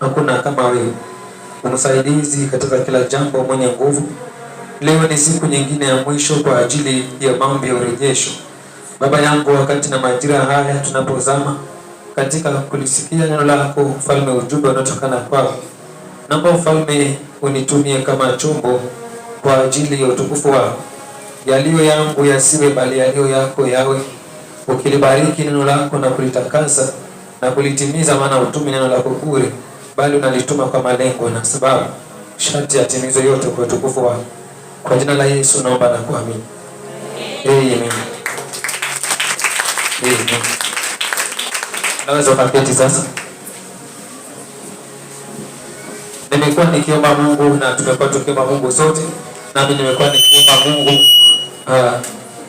Hakuna kama wewe, msaidizi katika kila jambo, mwenye nguvu. Leo ni siku nyingine ya mwisho kwa ajili ya maombi ya urejesho. Baba yangu, wakati na majira haya tunapozama katika kulisikia neno lako, Mfalme, ujumbe unaotokana kwako, naomba Mfalme unitumie kama chombo kwa ajili ya utukufu wako. Yaliyo yangu yasiwe, bali yaliyo yako yawe. Ukilibariki neno lako na kulitakasa na kulitimiza, maana utumi neno lako bure, bali unalituma kwa malengo na sababu sharti yatimizwe yote kwa utukufu wako. Kwa jina la Yesu naomba na kuamini. Amen. Amen. Naweza ukaketi sasa. Nimekuwa nikiomba Mungu na tumekuwa tukiomba Mungu sote, nami nimekuwa nikiomba Mungu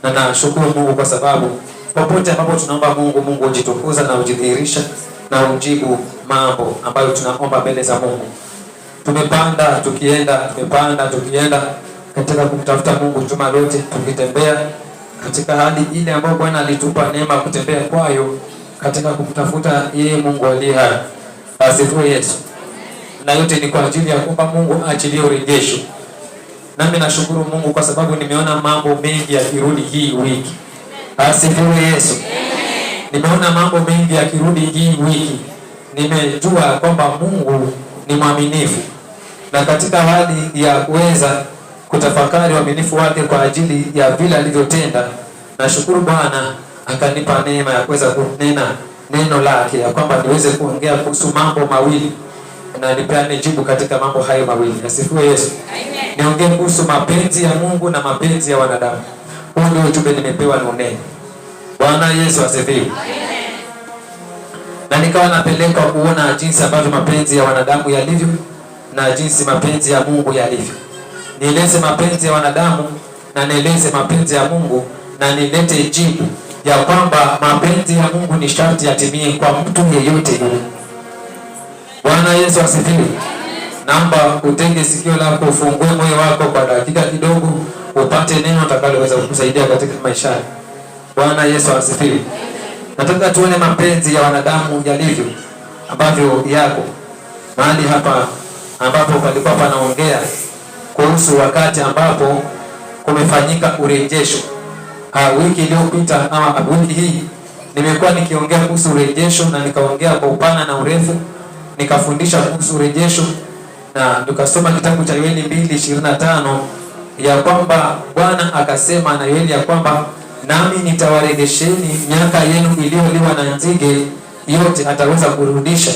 na nashukuru Mungu kwa sababu popote ambapo tunaomba Mungu, Mungu hujitukuza na hujidhihirisha na ujibu mambo ambayo tunaomba mbele za Mungu. Tumepanda tukienda katika kumtafuta Mungu juma lote, tukitembea katika hali ile ambayo Bwana alitupa neema kutembea kwayo katika kumtafuta yeye Mungu aliye hai. Asifiwe Yesu. Na yote ni kwa ajili ya kuomba Mungu aachilie urejesho. Nami nashukuru Mungu kwa sababu nimeona mambo mengi yakirudi hii wiki. Asifiwe Yesu. Nimeona mambo mengi yakirudi hii wiki. Nimejua kwamba Mungu ni mwaminifu. Na katika hali ya kuweza kutafakari uaminifu wake kwa ajili ya vile alivyotenda, nashukuru Bwana akanipa neema ya kuweza kunena neno lake, ya kwamba niweze kuongea kuhusu mambo mawili na nipeane jibu katika mambo hayo mawili. Asifiwe Yesu. Amen. Niongee kuhusu mapenzi ya Mungu na mapenzi ya wanadamu. Huu ndio ujumbe nimepewa ni unene. Bwana Yesu asifiwe. Amen. Na nikawa napelekwa kuona jinsi ambavyo mapenzi ya wanadamu yalivyo na jinsi mapenzi ya Mungu yalivyo. Nieleze mapenzi ya wanadamu na nieleze mapenzi ya Mungu, na nilete jibu ya kwamba mapenzi ya Mungu ni sharti yatimie kwa mtu yeyote yule. Bwana Yesu asifiwe. Naomba utenge sikio lako, ufungue moyo wako kwa dakika kidogo, upate neno utakaloweza kukusaidia katika maisha. Bwana Yesu asifiwe. Nataka tuone mapenzi ya wanadamu yalivyo, ambavyo yako mahali hapa ambapo palikuwa panaongea kuhusu wakati ambapo kumefanyika urejesho. Wiki iliyopita ama wiki hii nimekuwa nikiongea kuhusu urejesho, na nikaongea kwa upana na urefu, nikafundisha kuhusu urejesho, na tukasoma kitabu cha Yoeli 2:25 ya kwamba Bwana akasema na Yoeli ya kwamba nami nitawarejesheni miaka yenu iliyoliwa na nzige yote ataweza kurudisha.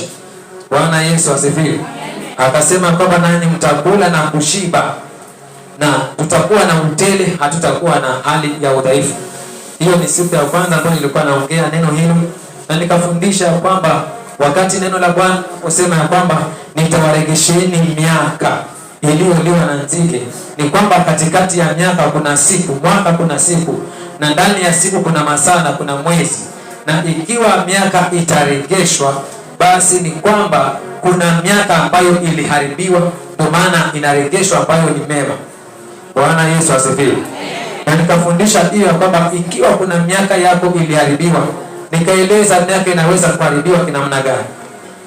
Bwana Yesu asifiwe. Akasema kwamba nanyi mtakula na kushiba, na tutakuwa na utele, hatutakuwa na hali ya udhaifu. Hiyo ni siku ya kwanza ambayo nilikuwa naongea neno hilo, na nikafundisha kwamba wakati neno la Bwana usema ya kwamba nitawaregesheni miaka iliyoliwa na nzige, ni kwamba katikati ya miaka kuna siku, mwaka kuna siku, na ndani ya siku kuna masaa na kuna mwezi. Na ikiwa miaka itaregeshwa, basi ni kwamba kuna miaka ambayo iliharibiwa, kwa maana inaregeshwa ambayo ni mema. Bwana Yesu asifiwe. Na nikafundisha hiyo kwamba ikiwa kuna miaka yako iliharibiwa, nikaeleza miaka inaweza kuharibiwa kinamna gani.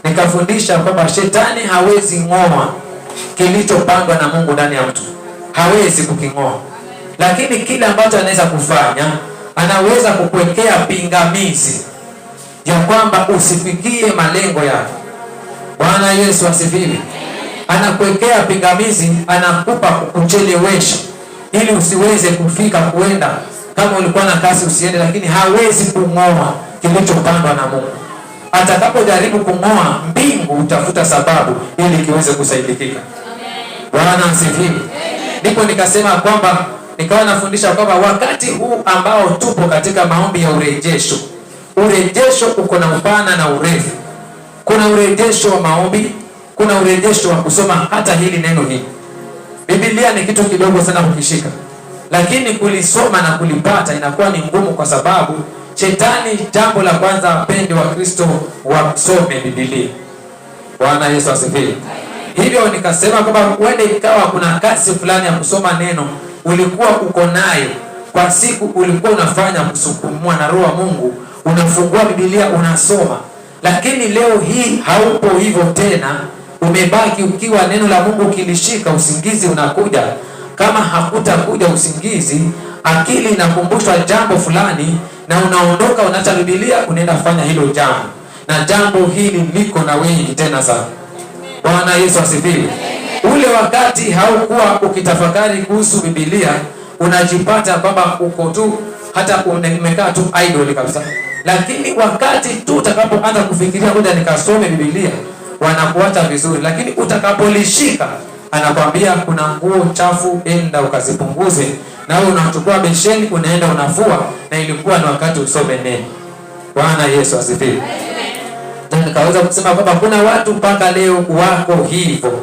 Nikafundisha kwamba shetani hawezi ng'oa kilichopandwa na Mungu ndani ya mtu. Hawezi kuking'oa. Lakini kile ambacho anaweza kufanya, anaweza kukuwekea pingamizi ya kwamba usifikie malengo yako. Bwana Yesu asifiwe. Anakuwekea pingamizi, anakupa kuchelewesha ili usiweze kufika kuenda. Kama ulikuwa na kasi usiende, lakini hawezi kung'oa kilichopandwa na Mungu. Atakapojaribu kung'oa, mbingu utafuta sababu ili kiweze kusaidikika. Bwana asifiwe. Ndipo nikasema kwamba nikawa nafundisha kwamba wakati huu ambao tupo katika maombi ya urejesho, urejesho uko na upana na urefu. Kuna urejesho wa maombi, kuna urejesho wa kusoma hata hili neno hili. Biblia ni kitu kidogo sana kukishika, lakini kulisoma na kulipata inakuwa ni ngumu, kwa sababu shetani, jambo la kwanza, apende wa Kristo wasome Biblia. Bwana Yesu asifiwe. Hivyo nikasema kwamba uende ikawa kuna kasi fulani ya kusoma neno ulikuwa uko nayo kwa siku, ulikuwa unafanya kusukumwa na Roho wa Mungu, unafungua Biblia unasoma, Lakini leo hii haupo hivyo tena, umebaki ukiwa neno la Mungu ukilishika, usingizi unakuja. Kama hakutakuja usingizi, akili inakumbushwa jambo fulani na unaondoka, unaacha Biblia, unaenda kufanya hilo jambo, na jambo hili liko na wengi tena sana. Bwana Yesu asifiwe. Ule wakati haukuwa ukitafakari kuhusu Biblia, unajipata kwamba uko tu hata umekaa tu idle kabisa. Lakini wakati tu utakapoanza kufikiria ngoja nikasome Biblia, wanakuacha vizuri. Lakini utakapolishika, anakwambia kuna nguo chafu, enda ukazipunguze, na wewe unachukua besheni unaenda unafua, na ilikuwa ni wakati usome neno. Bwana Yesu asifiwe. Nikaweza kusema kwamba kuna watu mpaka leo wako hivyo.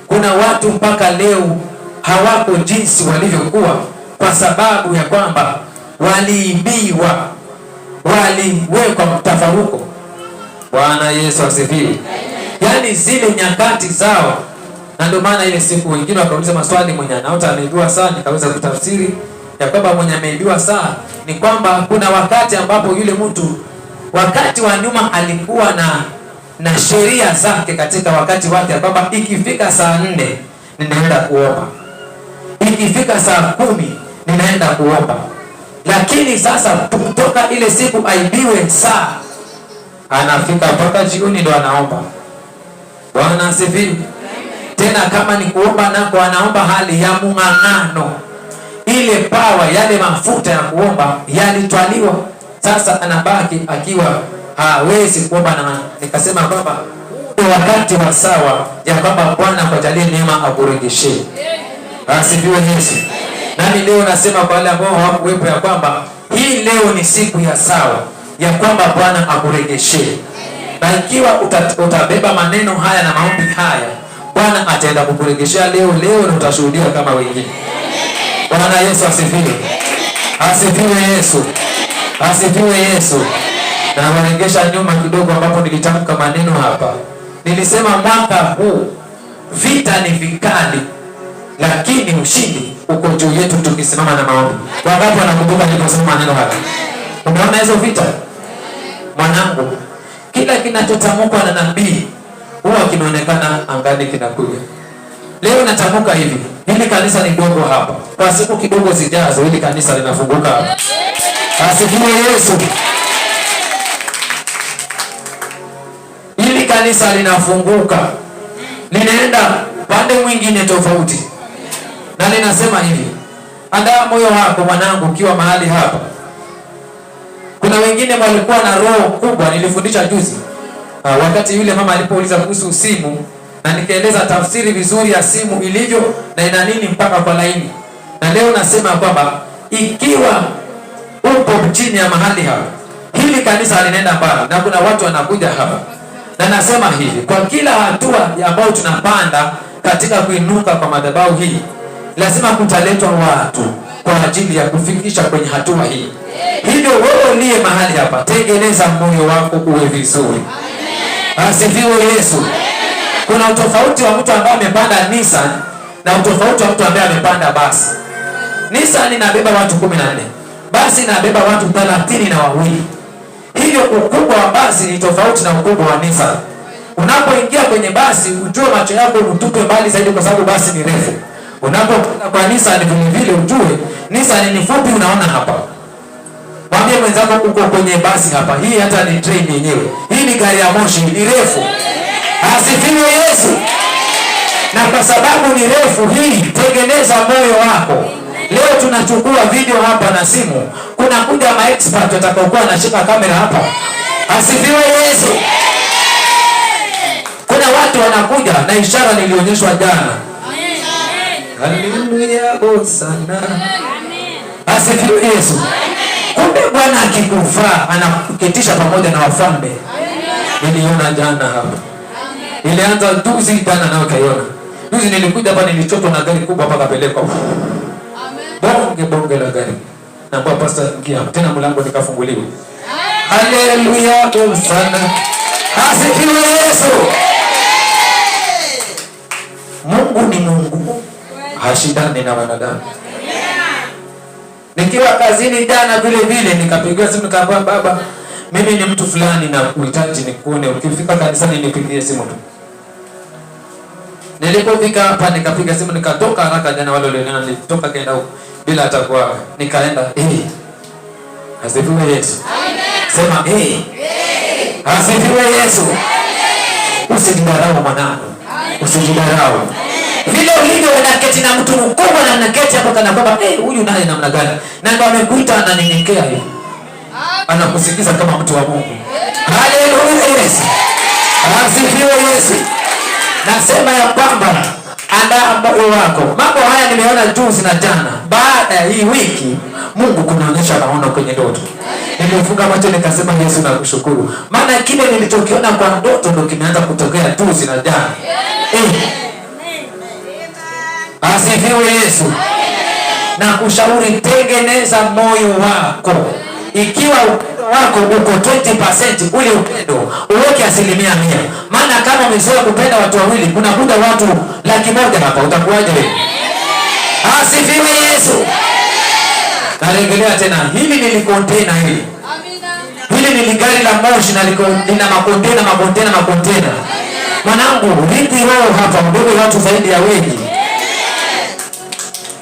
Kuna watu mpaka leo hawako jinsi walivyokuwa, kwa sababu ya kwamba waliibiwa, waliwekwa mtafaruko. Bwana Yesu asifiwe. Yaani zile nyakati zao. Na ndio maana ile siku wengine wakauliza maswali, mwenye anaota ameibiwa saa, nikaweza kutafsiri ya kwamba mwenye ameibiwa saa ni kwamba kuna wakati ambapo yule mtu wakati wa nyuma alikuwa na sheria zake katika wakati wake, kwamba ikifika saa 4 ninaenda kuomba, ikifika saa 10 ninaenda kuomba. Lakini sasa kutoka ile siku aibiwe saa, anafika mpaka jioni ndo anaomba. Bwana asifiwe. Tena kama ni kuomba nako anaomba hali ya mung'ang'ano. Ile power, yale mafuta ya kuomba yalitwaliwa. Sasa anabaki akiwa hawezi kuomba, na nikasema kwamba wakati wa sawa ya kwamba Bwana kujalie neema akurejeshe. Asifiwe Yesu. Nami leo nasema kwa wale ambao hawakuwepo ya kwamba hii leo ni siku ya sawa ya kwamba Bwana akurejeshe. Na ikiwa utabeba maneno haya na maombi haya, Bwana ataenda kukurejeshea leo na utashuhudia kama wengine. Bwana Yesu asifiwe. Asifiwe Yesu. Asifiwe Yesu. Na warengesha nyuma kidogo ambapo nilitamka maneno hapa. Nilisema mwaka huu vita ni vikali, lakini ushindi uko juu yetu tukisimama na maombi. Wangapi wanakumbuka niliposema maneno haya? Umeona hizo vita? Mwanangu, kila kinachotamkwa na nabii huwa kinaonekana angani kinakuja. Leo natamka hivi, hili kanisa ni dogo hapa. Kwa siku kidogo zijazo hili kanisa linafunguka hapa. Asifiwe Yesu. Hili kanisa linafunguka, linaenda pande mwingine tofauti. Na linasema hivi, andaa moyo wako mwanangu ukiwa mahali hapa. Kuna wengine walikuwa na roho kubwa, nilifundisha juzi. Wakati yule mama alipouliza kuhusu simu, na nikaeleza tafsiri vizuri ya simu ilivyo na ina nini mpaka kwa laini. Na leo nasema kwamba ikiwa upo chini ya mahali hapa, hili kanisa linaenda mbali na kuna watu wanakuja hapa. Na nasema hivi, kwa kila hatua ambayo tunapanda katika kuinuka kwa madhabahu hii, lazima kutaletwa watu kwa ajili ya kufikisha kwenye hatua hii. Hivyo wewe uliye mahali hapa, tengeneza moyo wako uwe vizuri. Asifiwe Yesu. Kuna utofauti wa mtu ambaye amepanda Nissan na utofauti wa mtu ambaye amepanda basi. Nissan inabeba watu 14, basi inabeba watu 32. Hivyo ukubwa wa basi ni tofauti na ukubwa wa Nissan. Unapoingia kwenye basi, ujue macho yako utupe mbali zaidi kwa sababu basi ni refu. Unapokwenda kwa Nissan vile ujue Nissan ni fupi, unaona hapa. Mwambie mwenzako uko kwenye basi hapa. Hii hata ni train yenyewe. Hii ni gari ya moshi, ni refu. Asifiwe Yesu. Na kwa sababu ni refu hii, tengeneza moyo wako. Leo tunachukua video hapa na simu. Kuna kuja ma expert watakaokuwa wanashika kamera hapa. Asifiwe Yesu. Kuna watu wanakuja na ishara nilionyeshwa jana. Haleluya Hosana. Asifiwe Yesu. Kumbe Bwana akikufaa anakuketisha pamoja na wafalme. Niliona jana hapa. Ilianza juzi jana nao kaiona. Juzi nilikuja hapa nilichotwa na gari kubwa mpaka pelekwa. Bonge la gari. Na kwa pastor ingia tena mlango nikafunguliwa. Haleluya Hosana. Asifiwe Yesu. Mungu ni Mungu. Hashindani na wanadamu. Nikiwa kazini jana vile vile nikapigiwa simu nikaambia baba, mimi ni mtu fulani na uhitaji nikuone, ukifika kanisani nipigie simu tu. Nilipofika hapa nikapiga simu, nikatoka haraka. Jana wale walioniona nilitoka kaenda huko bila hata kuaga, nikaenda asifiwe Yesu. Sema asifiwe Yesu. Usijidharau mwanangu, usijidharau. Vile ulivyo unaketi na mtu mkubwa na unaketi hapo kana kwamba huyu naye namna gani, na ndio amekuita ananyenyekea hivi, anakusikiza kama mtu wa Mungu. Haleluya Yesu. Asifiwe Yesu. Nasema ya kwamba andaa moyo wako. Mambo haya nimeona juzi na jana. Baada ya hii wiki Mungu kunaonyesha maono kwenye ndoto. Nilifunga macho nikasema Yesu nakushukuru. Maana kile nilichokiona kwa ndoto ndio kimeanza kutokea juzi na jana. Asifiwe Yesu. Na kushauri, tengeneza moyo wako. Ikiwa upendo wako uko 20%, ule upendo uweke 100%. Maana kama umezoea kupenda watu wawili, kuna kuja watu 100,000 hapa, utakuwaje wewe? Asifiwe Yesu. Narejelea tena, hili ni container hili. Amina. Hili ni gari la moshi na lina makontena. Mwanangu, rithi roho hapa, mbebe watu zaidi ya wengi.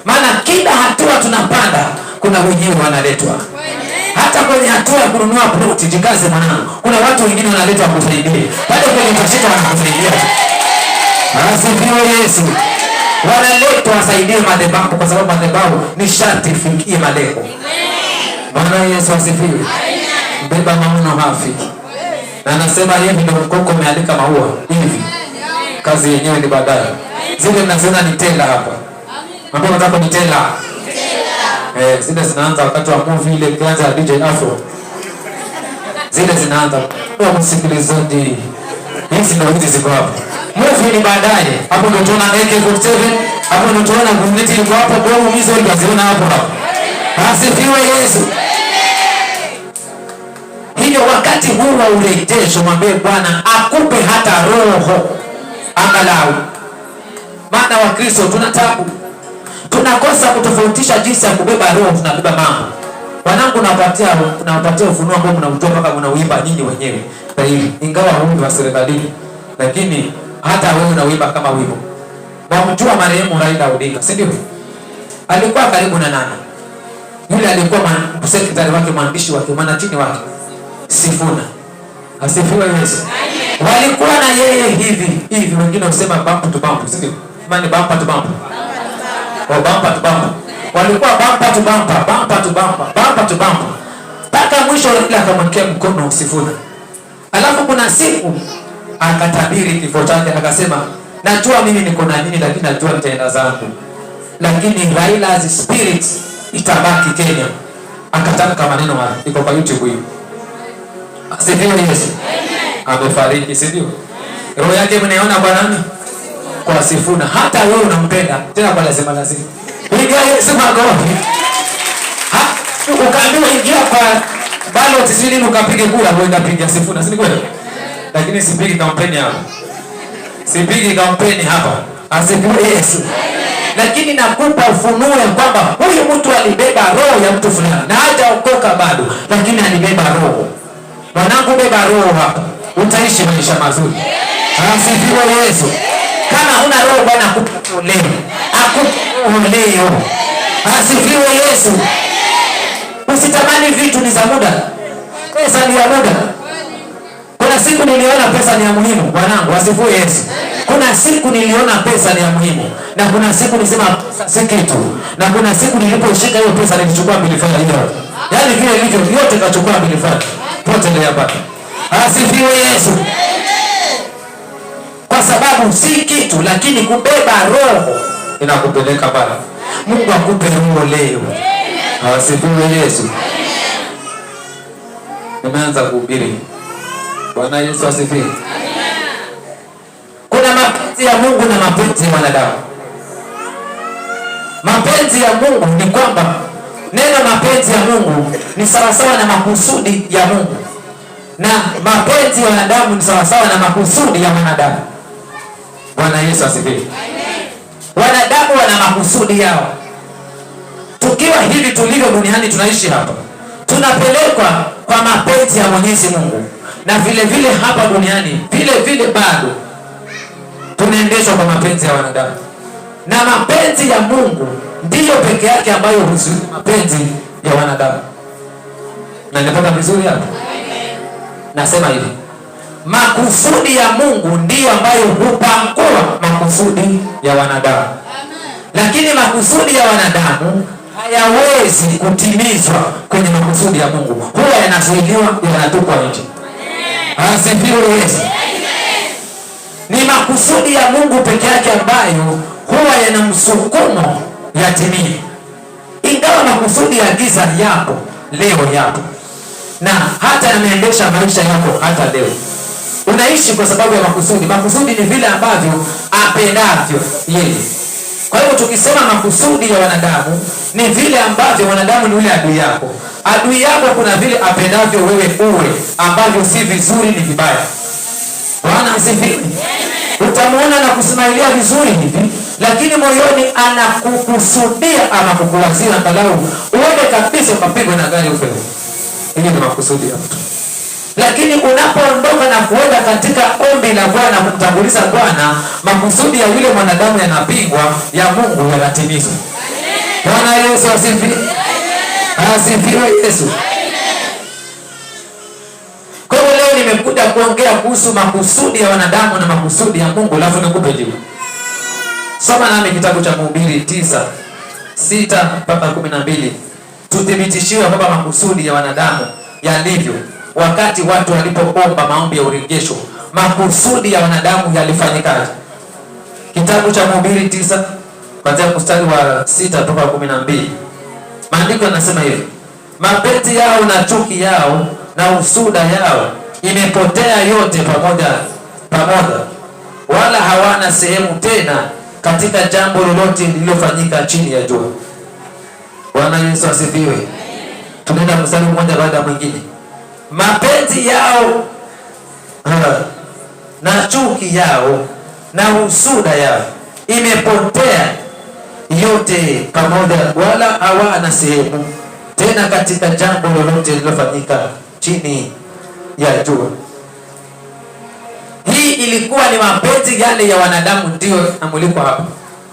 Maana kila hatua tunapanda kuna wenyewe wanaletwa. Hata kwenye hatua ya kununua ploti, jikaze mwanangu, kuna watu wengine wanaletwa kukusaidia. Pale kwenye tashita wanakusaidia. Asifiwe Yesu. Wanaletwa wasaidie madhabahu, kwa sababu madhabahu ni sharti ifikie malengo. Bwana Yesu asifiwe. Beba maono hafiki. Na anasema hivi ndio mkoko umealika maua hivi. Kazi yenyewe ni baadaye. Zile mnaziona ni tela hapa. Mambo nataka ni tela. Zile zinaanza wakati wa movie ile kwanza DJ Afro. Zile zinaanza kwa msikilizaji. Hizi ndio hizi ziko hapa. Movie ni baadaye. Hapo ndio tunaona AK47, hapo ndio tunaona guruneti liko hapo, bomu hizo ikaziona hapo hapo. Asifiwe Yesu. Hiyo wakati huu wa urejesho, mwambie Bwana akupe hata roho angalau. Maana wa Kristo tuna tabu. Tunakosa kutofautisha jinsi ya kubeba roho, tunabeba mambo. Wanangu, nawapatia ufunuo ambao mnautoa mpaka mnauimba nyinyi wenyewe. Kwa hiyo ingawa huyu wa serikali, lakini hata wewe unauimba kama wimbo. Wamjua marehemu Raila Odinga, si ndio? Alikuwa karibu na nani? Yule alikuwa sekretari wake, mwandishi wake, mwanachini wake, Sifuna. Asifiwe Yesu. Walikuwa na yeye hivi, wengine wasema bump to bump, si ndio? Maana bump to bump. Bumper to bumper. Walikuwa bumper to bumper. Paka mwisho ile akamwekea mkono Sifuna. Alafu kuna siku akatabiri kifo chake, akasema najua mimi niko na nini, lakini najua nitaenda zangu, lakini Raila's spirit itabaki Kenya. Akatamka maneno haya, iko kwa YouTube hiyo. Asifiwe Yesu. Amefariki, si ndio? Roho yake mnaona kwa nani? Kwa Sifuna. Hata wewe unampenda tena kwa lazima. Piga Yesu makofi. Ukaambiwa ingia kwa ballot sisi ukapige kura, uenda piga Sifuna, si kweli? Lakini sipigi kampeni hapa. Asifiwe Yesu. Lakini nakupa ufunuo kwamba huyu mtu alibeba roho ya mtu fulani na hajaokoka bado, lakini alibeba roho. Mwanangu, beba roho hapa, utaishi maisha mazuri. Asifiwe Yesu. Kama huna roho, Bwana akupe leo. Asifiwe Yesu. Usitamani vitu ni za muda. Pesa ni ya muda. Kuna siku niliona pesa ni ya muhimu, bwanangu. Asifiwe Yesu. Kuna siku niliona pesa ni ya muhimu, na kuna siku nilisema pesa si kitu, na kuna siku niliposhika hiyo pesa nilichukua bilifanya hiyo. Yaani vile ilivyo yote kachukua bilifanya. Pote ndio hapa. Asifiwe Yesu. Kwa sababu si kitu, lakini kubeba roho inakupeleka pale. Mungu akupe roho leo. Asifiwe Yesu. Nimeanza kuhubiri. Bwana Yesu asifiwe. Kuna mapenzi ya Mungu na mapenzi ya wanadamu. Mapenzi ya Mungu ni kwamba neno mapenzi ya Mungu ni sawasawa na makusudi ya Mungu, na mapenzi ya wanadamu ni sawasawa na makusudi ya wanadamu. Bwana Yesu asifiwe. Wanadamu wana makusudi yao. Tukiwa hivi tulivyo duniani, tunaishi hapa, tunapelekwa kwa mapenzi ya Mwenyezi Mungu, na vile vile hapa duniani vile vile bado tunaendeshwa kwa mapenzi ya wanadamu, na mapenzi ya Mungu ndiyo peke yake ambayo huzuia mapenzi ya wanadamu. Na nilipata vizuri hapo? Nasema hivi, makusudi ya Mungu ndiyo ambayo hupangua makusudi ya wanadamu. Lakini makusudi ya wanadamu hayawezi kutimizwa kwenye makusudi ya Mungu, huwa yanazuiliwa, yanatupwa nje. Asifiwe Yesu. Ni makusudi ya Mungu peke yake ambayo huwa yana msukumo yatimie. Ingawa makusudi ya giza yapo leo, yapo na hata yameendesha maisha yako hata leo, unaishi kwa sababu ya makusudi. Makusudi ni vile ambavyo apendavyo yeye. Kwa hivyo tukisema makusudi ya wanadamu ni vile ambavyo wanadamu ni yule adui yako. Adui yako kuna vile apendavyo wewe uwe, ambavyo si vizuri, ni vibaya. Bwana asifiwe. Utamwona na kusimailia vizuri hivi, lakini moyoni anakukusudia ama kukuwazia angalau uende kabisa ukapigwe na gari ufe. Hili ni makusudi ya mtu. Lakini unapoondoka na kuenda katika ombi la Bwana, kumtanguliza Bwana, makusudi ya yule mwanadamu yanapingwa, ya Mungu yanatimizwa. Bwana Yesu asifiwe. Asifiwe Yesu. Kwa hiyo leo nimekuja kuongea kuhusu makusudi ya wanadamu na makusudi ya Mungu, alafu nikupe jibu. Soma nami kitabu cha Mhubiri 9:6 mpaka 12. Tuthibitishiwe kwamba makusudi ya wanadamu yalivyo wakati watu walipoomba maombi ya urejesho. Makusudi ya wanadamu yalifanyikaje? Kitabu cha Mhubiri 9 kuanzia mstari wa 6 mpaka 12. Maandiko yanasema hivi: mapenzi yao na chuki yao na usuda yao imepotea yote pamoja, wala hawana sehemu tena katika jambo lolote lililofanyika chini ya jua. Bwana Yesu asifiwe. Tunaenda mstari mmoja baada ya mwingine. Mapenzi yao na chuki yao na usuda yao imepotea yote pamoja, wala hawana sehemu tena katika jambo lolote lililofanyika chini ya jua. Hii ilikuwa ni mapenzi yale ya wanadamu ndio namulikwa hapa.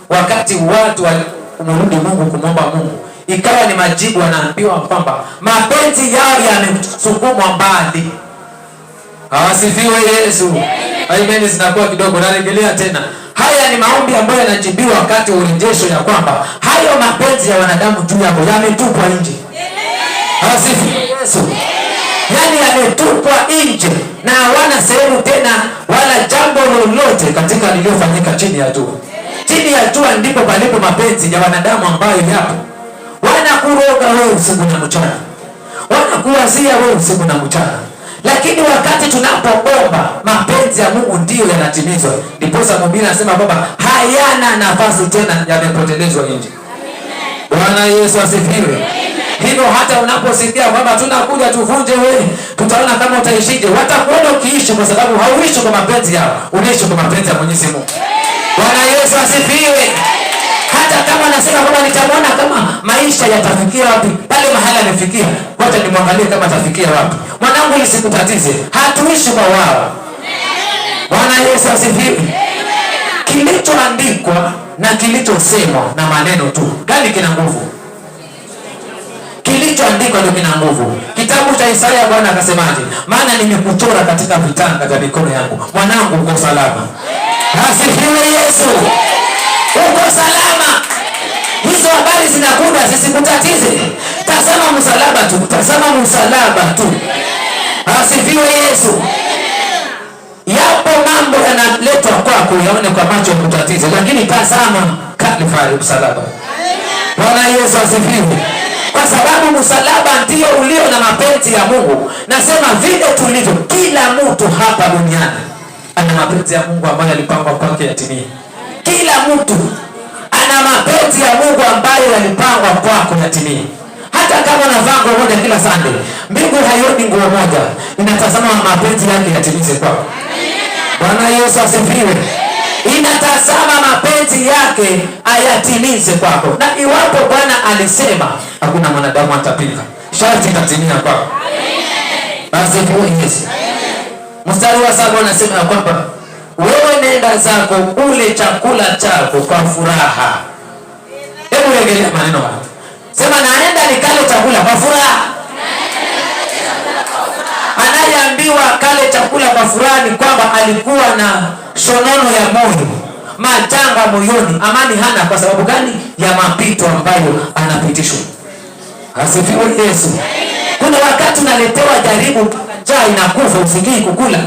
Wakati watu walimrudi Mungu, kumwomba Mungu, ikawa ni majibu, wanaambiwa kwamba mapenzi yao yamesukumwa mbali. Asifiwe Yesu. Amen. Zinakuwa kidogo, narejelea tena. Haya ni maombi ambayo yanajibiwa wakati wa urejesho, ya kwamba hayo mapenzi ya wanadamu juu yako yametupwa nje. Asifiwe Yesu. Yani yametupwa nje na hawana sehemu tena wala jambo lolote katika lililofanyika chini ya jua. Chini ya jua ndipo palipo mapenzi ya wanadamu ambayo yapo. Wanakuroga wewe usiku na mchana, wanakuwazia wewe usiku na mchana. Lakini wakati tunapoomba, mapenzi ya Mungu ndiyo yanatimizwa. Ndipo Mhubiri anasema kwamba hayana nafasi tena, yamepotelezwa nje. Bwana Yesu asifiwe. Hivyo hata unaposikia kwamba tunakuja tuvunje wewe, tutaona kama utaishije, watakuona ukiishi, kwa sababu hauishi kwa mapenzi yao, unaishi kwa mapenzi ya Mwenyezi Mungu. Bwana Yesu asifiwe. Hata kama nasema kwamba nitamwona kama maisha yatafikia wapi, pale mahali amefikia, wacha nimwangalie kama atafikia wapi. Mwanangu, lisikutatize, hatuishi kwa wao. Bwana Yesu asifiwe. Kilichoandikwa na kilichosemwa na maneno tu, gani kina nguvu? Kilichoandikwa ndio kina nguvu. Kitabu cha Isaya, Bwana akasemaje? Maana nimekuchora katika vitanga vya mikono yangu. Mwanangu, uko salama. Asifiwe Yesu. Uko salama. Hizo habari zinakuja, zisikutatize. Tazama msalaba tu, tazama msalaba tu. Asifiwe Yesu. Yapo mambo yanaletwa kwako yaone kwa macho kutatiza, lakini tazama Kalvari, msalaba. Bwana Yesu asifiwe. Kwa sababu msalaba ndio ulio na mapenzi ya Mungu. Nasema vile tulivyo, kila mtu hapa duniani ana mapenzi ya Mungu ambayo yalipangwa kwake yatimie. Kila mtu ana mapenzi ya Mungu ambayo yalipangwa kwako yatimie. Hata kama unavaa nguo moja kila Sunday, mbingu haioni nguo moja, inatazama mapenzi yake yatimize kwako. Bwana Yesu asifiwe. Inatazama mapenzi yake ayatimize kwako. Na iwapo Bwana alisema hakuna mwanadamu atapinga, sharti itatimia kwako. Asifiwe Yesu. Mstari wa 7 unasema ya kwamba wewe nenda zako ule chakula chako kwa furaha. Hebu rejelea maneno haya. Sema naenda nikale chakula kwa furaha. Anayeambiwa kale chakula kwa furaha ni kwamba alikuwa na shonono ya moyo, majanga moyoni, amani hana. Kwa sababu gani? Ya mapito ambayo anapitishwa. Asifiwe Yesu. Kuna wakati unaletewa jaribu, njaa inakufa, usikii kukula.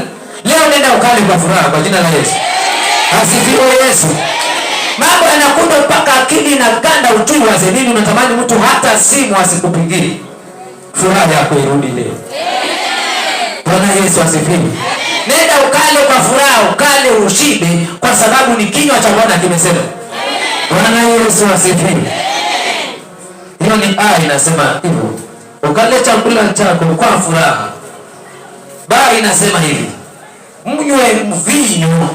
Leo nenda ukale kwa furaha kwa jina la Yesu. Asifiwe Yesu. Mambo yanakuja mpaka akili na ganda, ujui waze nini, unatamani mtu hata simu asikupigie. Furaha yako irudi leo. Bwana Yesu asifiwe. Nenda ukale kwa furaha, ukale ushibe, kwa sababu ni kinywa cha Bwana kimesema. Bwana Yesu asifiwe. Hiyo ni aya inasema hivyo. Ukale chakula chako kwa furaha. Baa inasema hivi. Mnywe mvinyo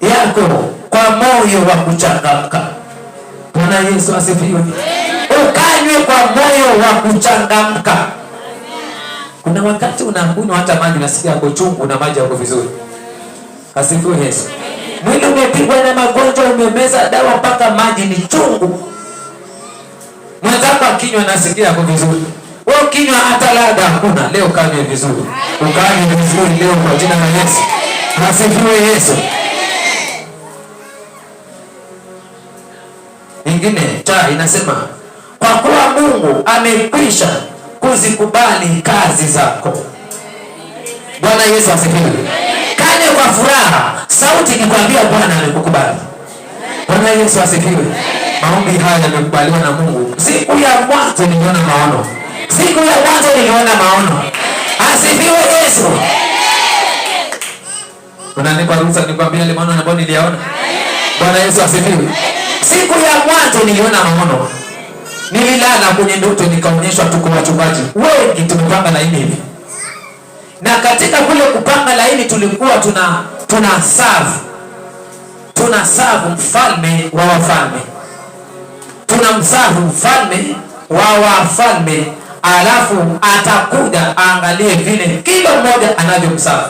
yako kwa moyo wa kuchangamka. Bwana Yesu asifiwe. Ukanywe kwa moyo wa kuchangamka. Kuna wakati unakunywa hata maji unasikia yako chungu na maji yako vizuri. Asifiwe Yesu. Mwili umepigwa na magonjwa, umemeza dawa mpaka maji ni chungu. Mwenzako akinywa nasikia yako vizuri. Wewe kinywa hata ladha hakuna. Leo kanywe vizuri. Ukanywe vizuri leo kwa jina la Yesu. Asifiwe Yesu. Ingine cha inasema kwa kuwa Mungu amekwisha kuzikubali kazi zako. Bwana Yesu asifiwe. Kanye kwa furaha, sauti ikikwambia Bwana amekukubali. Bwana Yesu asifiwe. Maombi haya yamekubaliwa na Mungu. Siku ya mwanzo niliona maono. Siku ya mwanzo niliona maono. Asifiwe Yesu. Unanipa ruhusa nikwambie ile maono ambayo niliyaona? Bwana Yesu asifiwe. Siku ya mwanzo niliona maono. Nililala kwenye ndoto nikaonyeshwa tuko wachungaji wengi tumepanga laini hivi. Na katika kule kupanga laini tulikuwa tuna serve mfalme wa wafalme. Tunamserve mfalme wa wafalme, alafu atakuja aangalie vile kila mmoja anavyomserve.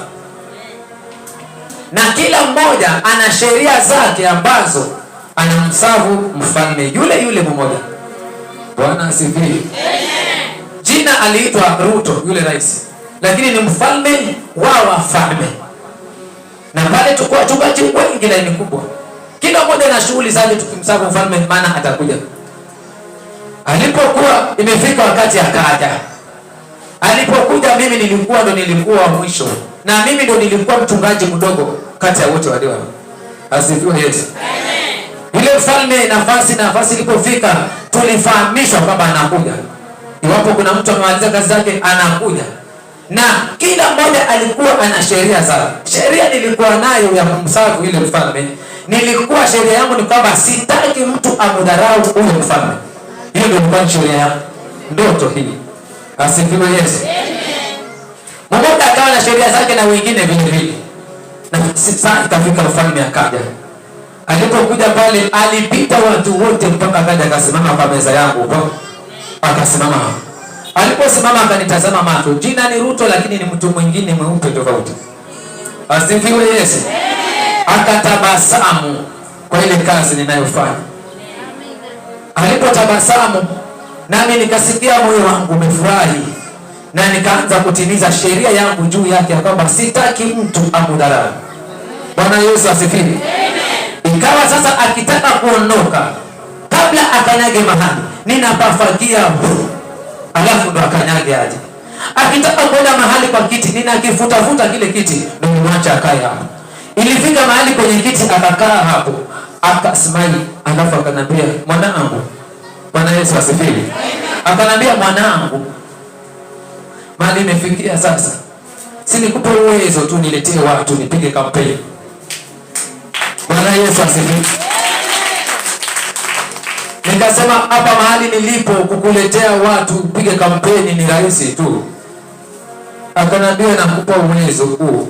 Na kila mmoja ana sheria zake ambazo anamserve mfalme yule yule mmoja. Bwana asifiwe. Jina aliitwa Ruto yule rais, lakini ni mfalme wa wafalme. Na pale tukua wachungaji wengi laini kubwa. Kila mmoja na shughuli zake tukimserve mfalme maana atakuja. Alipokuwa imefika wakati akaja. Alipokuja mimi nilikuwa mwisho. Na mimi ndo nilikuwa mchungaji mdogo kati ya wote walio. Asifiwe Yesu. Yule mfalme nafasi ilipofika tulifahamishwa kwamba anakuja. Iwapo kuna mtu amemaliza kazi zake anakuja. Na kila mmoja alikuwa ana sheria zake. Sheria nilikuwa nayo ya kumserve yule mfalme. Nilikuwa sheria yangu ni kwamba sitaki mtu amudharau yule mfalme. Hiyo ndio ilikuwa sheria yangu. Ndoto hii. Asifiwe Yesu. Mmoja akawa na sheria zake na wengine vile vile. Na sasa ikafika mfalme akaja. Alipokuja pale alipita watu wote mpaka akaja akasimama kwa meza yangu hapo. Akasimama. Aliposimama akanitazama macho. Jina ni Ruto lakini ni mtu mwingine mweupe tofauti. Asifiwe Yesu. Akatabasamu kwa ile kazi ninayofanya. Alipotabasamu nami nikasikia moyo wangu umefurahi. Na nikaanza kutimiza sheria yangu juu yake kwamba sitaki mtu amudharau. Bwana Yesu asifiwe. Ikawa sasa akitaka kuondoka, kabla akanyage mahali, ninapafagia alafu ndo akanyage aje. Akitaka kwenda mahali kwa kiti, ninakifuta kile kiti, ndo nimwacha akae hapo. Ilifika mahali kwenye kiti akakaa hapo, akasmile, alafu akanambia, "Mwanangu." Bwana Yesu asifiwe. Akanambia, "Mwanangu, mahali imefikia sasa. Si nikupe uwezo tu niletee watu nipige kampeni." Bwana Yesu asifiwe. Nikasema hapa mahali nilipo kukuletea watu upige kampeni ni rahisi tu. Akanambia nakupa uwezo huu.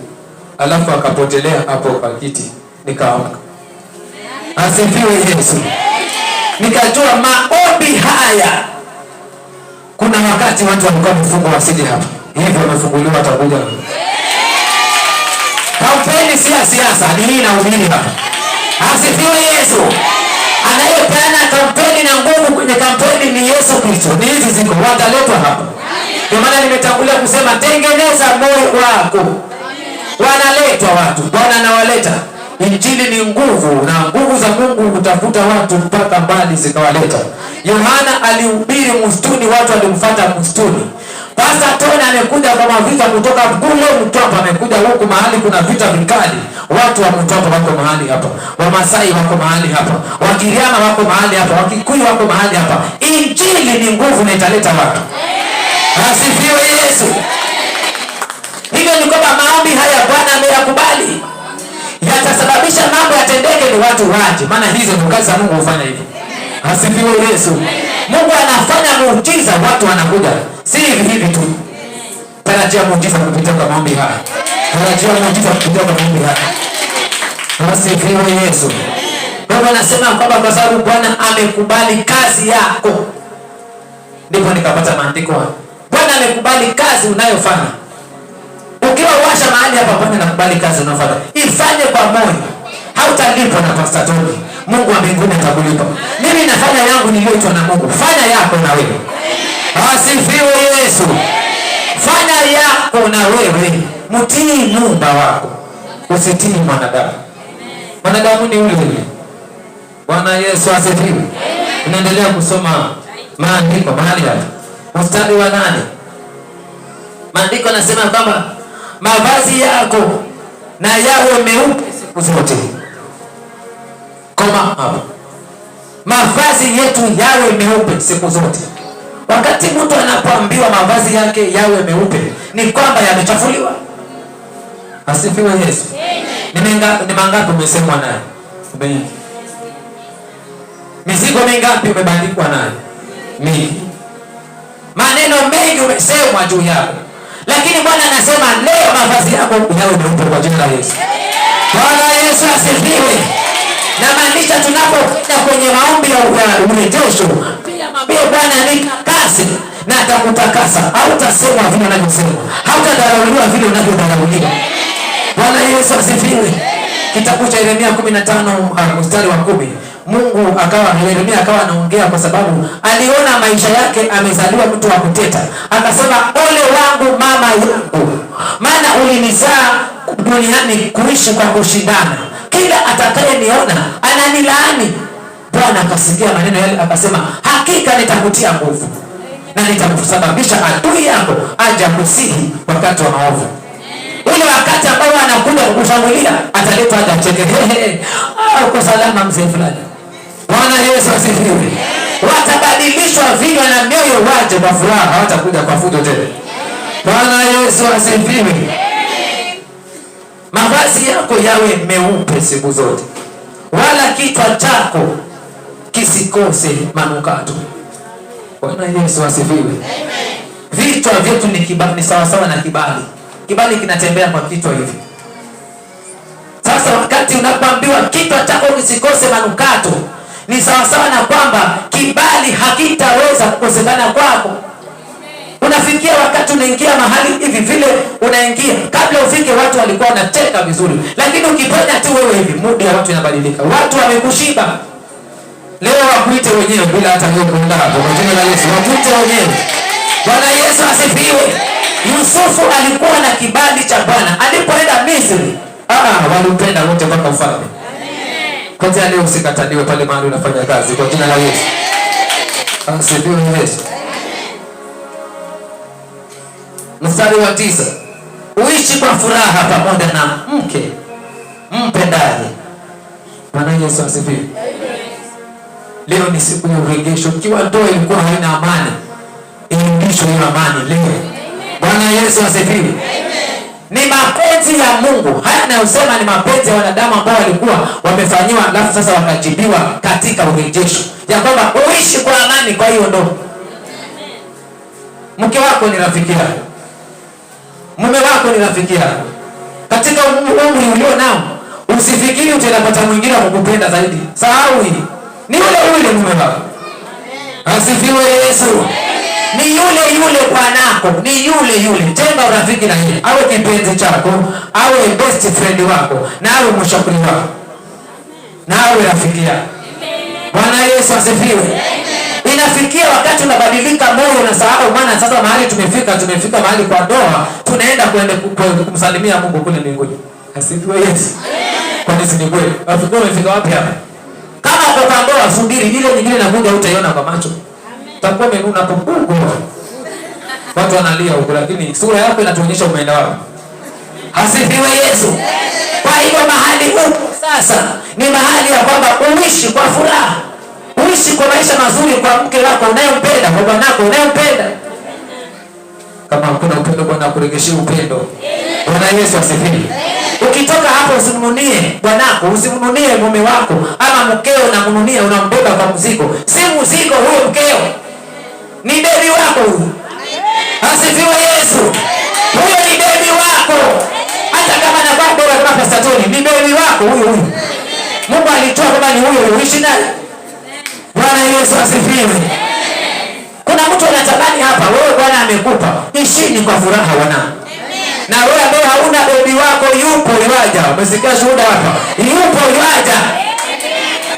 Alafu akapotelea hapo kwa kiti. Nikaamka. Asifiwe Yesu. Nikajua maombi haya. Kuna wakati watu walikuwa mfungo wasije hapa. hivyo wamefunguliwa watakuja. Kampeni si ya siasa, ni hii inahubiri hapa. Asifiwe Yesu. Anayepeana kampeni na nguvu kwenye kampeni ni Yesu Kristo. Ni hizi ziko wataletwa hapa. Kwa maana nimetangulia kusema tengeneza moyo wako. Wanaletwa watu, Bwana anawaleta. Injili ni nguvu, na nguvu za Mungu hutafuta watu mpaka mbali zikawaleta. Yohana alihubiri msituni, watu walimfuata msituni. Pastor Tony amekuja kwa mavita kutoka kule Mtwapa, amekuja huku mahali kuna vita vikali. Watu wa Mtwapa wako mahali hapa, Wamasai wako mahali hapa, Wagiriama wako mahali hapa, Wakikuyu wako mahali hapa. Injili ni nguvu na italeta watu. Asifiwe Yesu. Hivyo ni kwamba maombi haya Bwana ameyakubali, yatasababisha mambo yatendeke, ni watu waje, maana hizo ndio kazi za Mungu hufanya hivyo. Asifiwe Yesu. Mungu anafanya muujiza, watu wanakuja. Si hivi tu. Tarajia muujiza kupitia kwa maombi haya. Tarajia muujiza kupitia kwa maombi haya. Asifiwe Yesu. Baba anasema kwamba kwa sababu Bwana amekubali kazi yako. Ndipo nikapata maandiko haya. Bwana amekubali kazi unayofanya. Ukiwa washa mahali hapa, Bwana anakubali kazi unayofanya. Ifanye kwa moyo. Hautalipwa na Pastor Tony. Mungu wa mbinguni atakulipa. Mimi nafanya yangu niliyoitwa na Mungu. Fanya yako na wewe. Asifiwe Yesu. Fanya yako na wewe. Mtii Muumba wako. Usitii mwanadamu. Mwanadamu ni ule ule. Bwana Yesu asifiwe. Tunaendelea kusoma maandiko mahali hapa. Mstari wa 8. Maandiko yanasema kwamba mavazi yako na yawe meupe siku zote. Koma hapo. Mavazi yetu yawe meupe siku zote. Wakati mtu anapoambiwa mavazi yake yawe meupe, ni kwamba yamechafuliwa. Asifiwe Yesu. Ni mangapi umesemwa naye? Mizigo mingapi umebandikwa nayo? Mingi. Maneno mengi umesemwa juu yako. Lakini Bwana anasema leo mavazi yako yawe meupe kwa jina la Yesu. Bwana Yesu asifiwe. Na maanisha tunapokwenda kwenye maombi ya urejesho, pia mwambie Bwana nitakase na atakutakasa. Hautasemwa vile unavyosema. Hautadharauliwa vile unavyodharauliwa. Bwana Yesu asifiwe. Kitabu cha Yeremia 15 mstari wa 10. Yeremia akawa anaongea kwa sababu aliona maisha yake amezaliwa mtu wa kuteta. Akasema ole wangu mama yangu, maana ulinizaa duniani kuishi kwa kushindana. Kila atakayeniona ananilaani. Bwana akasikia maneno yale akasema hakika nitakutia nguvu na nitakusababisha adui yako aje kusihi wakati wa maovu. Ule wakati ambao anakuja kukushambulia ataleta aje cheke. Uko salama mzee fulani. Bwana Yesu asifiwe. Watabadilishwa vinywa na mioyo waje kwa furaha, hawatakuja kwa fujo tena. Bwana Yesu asifiwe. Mavazi yako yawe meupe siku zote, wala kichwa chako kisikose manukato. Bwana Yesu asifiwe. Vichwa vyetu ni kibali, ni sawa sawa na kibali. Kibali kinatembea kwa kichwa hivi. Sasa wakati unapoambiwa kichwa chako kisikose manukato, ni sawa sawa na kwamba kibali hakitaweza kukosekana kwako. Unafikia wakati unaingia mahali hivi vile unaingia, kabla ufike watu walikuwa wanacheka vizuri, lakini ukipenya tu wewe hivi mood ya watu inabadilika. Watu wamekushiba. Leo wakuite wenyewe bila hata wewe kwenda hapo. Kwa jina la Yesu wakuite wenyewe. Bwana Yesu asifiwe. Yusufu alikuwa na kibali cha Bwana. Alipoenda Misri, walimpenda wote mpaka ufalme. Kwanza leo usikataliwe pale mahali unafanya kazi kwa jina la Yesu. Asifiwe Yesu. Mstari wa 9. Uishi kwa furaha pamoja na mke mpendaye. Bwana Yesu asifiwe. Leo ni siku ya urejesho. Ikiwa ndoa ilikuwa haina amani, irudishwe hiyo amani leo. Bwana Yesu asifiwe. Ni mapenzi ya Mungu. Haya anayosema ni mapenzi ya wanadamu ambao walikuwa wamefanyiwa, alafu sasa wakajibiwa katika urejesho, ya kwamba uishi kwa amani. Kwa hiyo ndoa, mke wako ni rafiki yako, mume wako ni rafiki yako. Katika umri ulio nao, usifikiri utapata mwingine wa kukupenda zaidi. Sahau hili. Ni ule mume wako. Asifiwe Yesu. Ni yule yule bwanako, ni yule yule. Jenga urafiki na yeye, awe kipenzi chako, awe best friend wako, na awe mshauri wako, na awe rafiki yako. Bwana Yesu asifiwe. Inafikia wakati unabadilika moyo, unasahau maana sasa mahali tumefika mahali kwa ndoa, tunaenda kumsalimia Mungu kule mbinguni. Asifiwe Yesu. Kwa nini ni kweli? Afikiri umefika wapi hapa? Kama kwa ndoa subiri ile nyingine na Mungu utaiona kwa macho. Utakuwa umenuna hapo Mungu. Watu wanalia huko lakini sura yako inatuonyesha umeenda wapi. Asifiwe Yesu. Kwa hiyo mahali huko sasa ni mahali ya kwamba uishi kwa furaha. Uishi kwa maisha mazuri kwa mke wako unayempenda, kwa bwanako unayempenda. Kama hakuna upendo, Bwana akuregeshie upendo. Bwana Yesu asifiwe. Ukitoka hapo usimnunie bwanako, usimnunie mume wako ama mkeo, na mnunie unambeba kwa mzigo. Si mzigo huyo mkeo. Ni bebi wako huyo. Asifiwe Yesu. Huyo ni bebi wako. Hata kama anavaa bora kama Pastor Tony, ni bebi wako huyo. Mungu alitoa kama ni huyo, uishi naye. Bwana Yesu asifiwe. Kuna mtu anatamani hapa, wewe Bwana amekupa, ishini kwa furaha wana. Na wewe ambaye hauna bebi wako, yupo yuaja. Umesikia shuhuda hapa? Yupo yuaja.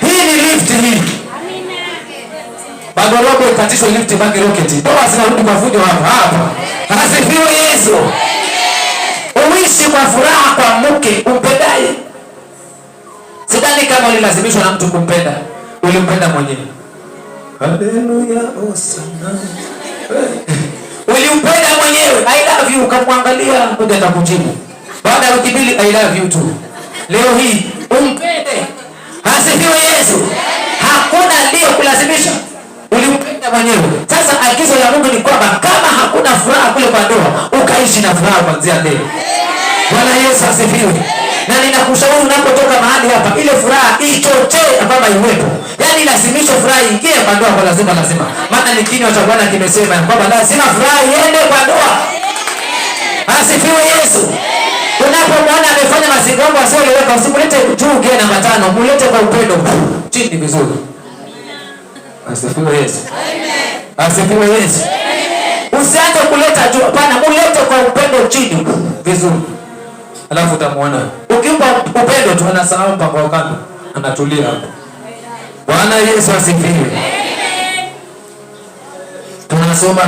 Hii ni lift hii. Bagorobo ikatishwe lift baki rocket. Ndoa zinarudi kwa fujo hapa. Asifiwe Yesu. Uishi kwa furaha kwa mke umpendaye. Sidhani kama ulilazimishwa na mtu kumpenda. Ulimpenda mwenyewe. Haleluya, osana. Ulimpenda mwenyewe. I love you, ukamwangalia ngoja atakujibu. Baada ya wiki mbili I love you too. Leo hii umpende. Asifiwe Yesu. Hakuna ndio kulazimisha. Ulimpenda mwenyewe. Sasa agizo la Mungu ni kwamba kama hakuna furaha kule kwa ndoa, ukaishi na furaha kuanzia leo. Bwana Yesu asifiwe. Na ninakushauri unapotoka mahali hapa, ile furaha ichochee kama iwepo. Yaani lazimisho furaha ingie kwa ndoa kwa lazima. Maana ni kinywa cha Bwana kimesema kwamba lazima furaha iende kwa ndoa. Asifiwe Yesu. Unapomwona amefanya mazingongo asiyoeleweka, usimlete juu gea namba 5, mulete kwa upendo chini vizuri. Asifiwe Yesu. Amen. Asifiwe Yesu. Amen. Usianze kuleta juu, hapana, mulete kwa upendo chini vizuri. Alafu utamuona. Ukimpa upendo tu anasahau mpango wa kando. Anatulia hapo. Bwana Yesu asifiwe. Amen. Tunasoma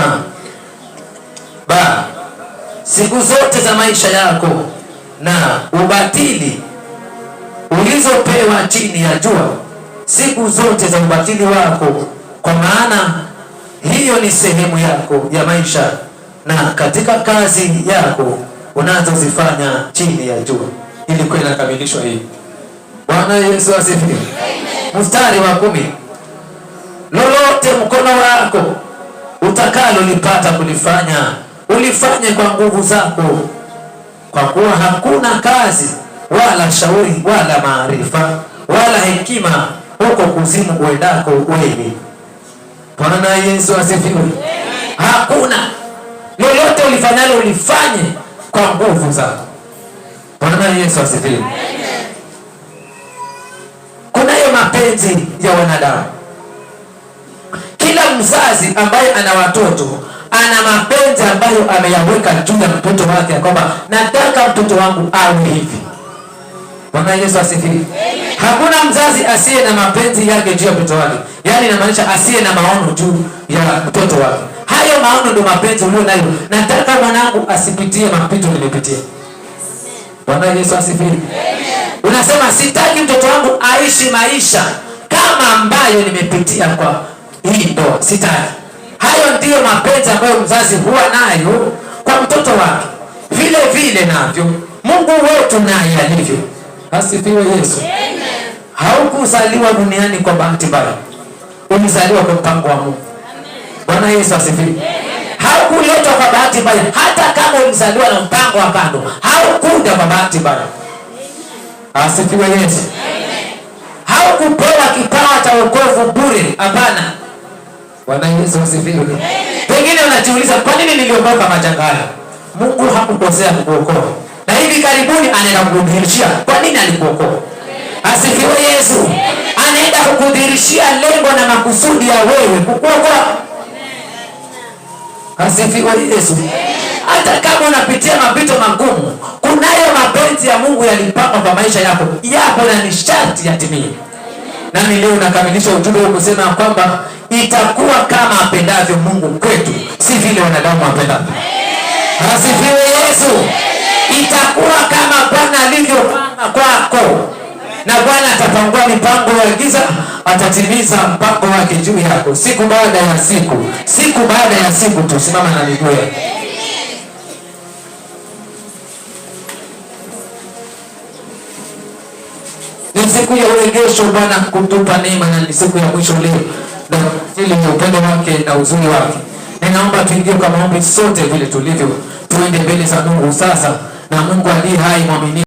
siku zote za maisha yako na ubatili ulizopewa chini ya jua, siku zote za ubatili wako, kwa maana hiyo ni sehemu yako ya maisha na katika kazi yako unazozifanya chini ya jua. Ili kwenda kamilishwa hii. Bwana Yesu asifiwe. Mstari wa 10. Lolote mkono wako utakalo lipata kulifanya, ulifanye kwa nguvu zako, kwa kuwa hakuna kazi wala shauri wala maarifa wala hekima huko kuzimu uendako wewe. Bwana Yesu asifiwe. Hakuna lolote ulifanyalo ulifanye kwa nguvu zako. Bwana Yesu asifiwe. Kunayo mapenzi ya wanadamu. Kila mzazi ambaye ana watoto ana mapenzi ambayo ameyaweka juu ya mtoto wake, kwamba nataka mtoto wangu awe hivi. Bwana Yesu asifiwe. Hakuna mzazi asiye na mapenzi yake juu ya mtoto wake. Yaani inamaanisha asiye na maono juu ya mtoto wake. Hayo maono ndio mapenzi ulio nayo. Nataka mwanangu asipitie mapito nilipitia. Bwana Yesu asifiwe. Unasema sitaki mtoto wangu aishi maisha kama ambayo nimepitia kwa hii ndoa. Sitaki. Hayo ndiyo mapenzi ambayo mzazi huwa nayo kwa mtoto wake. Vile vile navyo Mungu wetu naye alivyo. Asifiwe Yesu. Haukuzaliwa duniani kwa bahati mbaya. Ulizaliwa kwa mpango wa Mungu. Bwana Yesu asifiwe. Haukuletwa kwa bahati mbaya. Hata kama ulizaliwa na mpango wa kando, haukuja kwa bahati mbaya. Asifiwe Yesu. Haukupewa kipawa cha wokovu bure. Hapana. Bwana Yesu asifiwe. Pengine unajiuliza kwa nini niliondoka majanga haya? Mungu hakukosea kukuokoa. Na hivi karibuni anaenda kukudhihirishia kwa nini alikuokoa. Asifiwe Yesu. Anaenda kukudhihirishia lengo na makusudi ya wewe kukuokoa. Asifiwe Yesu. Hata kama unapitia mapito magumu, kunayo mapenzi ya Mungu yalipangwa kwa maisha yako, yapo na ni sharti yatimie. Nami leo nakamilisha ujumbe huu kusema kwamba itakuwa kama apendavyo Mungu kwetu, si vile wanadamu wapendavyo. Asifiwe Yesu. Itakuwa kama Bwana alivyopanga kwako, na Bwana atapangua mipango ya giza, atatimiza mpango wake juu yako siku baada ya siku, siku baada ya siku. Tusimama na miguu yako. Ni siku ya urejesho Bwana kutupa neema, na ni siku ya mwisho leo, na ili ni upendo wake na uzuri wake. Ninaomba tuingie kwa maombi sote vile tulivyo, tuende mbele za Mungu sasa, na Mungu aliye hai mwaminifu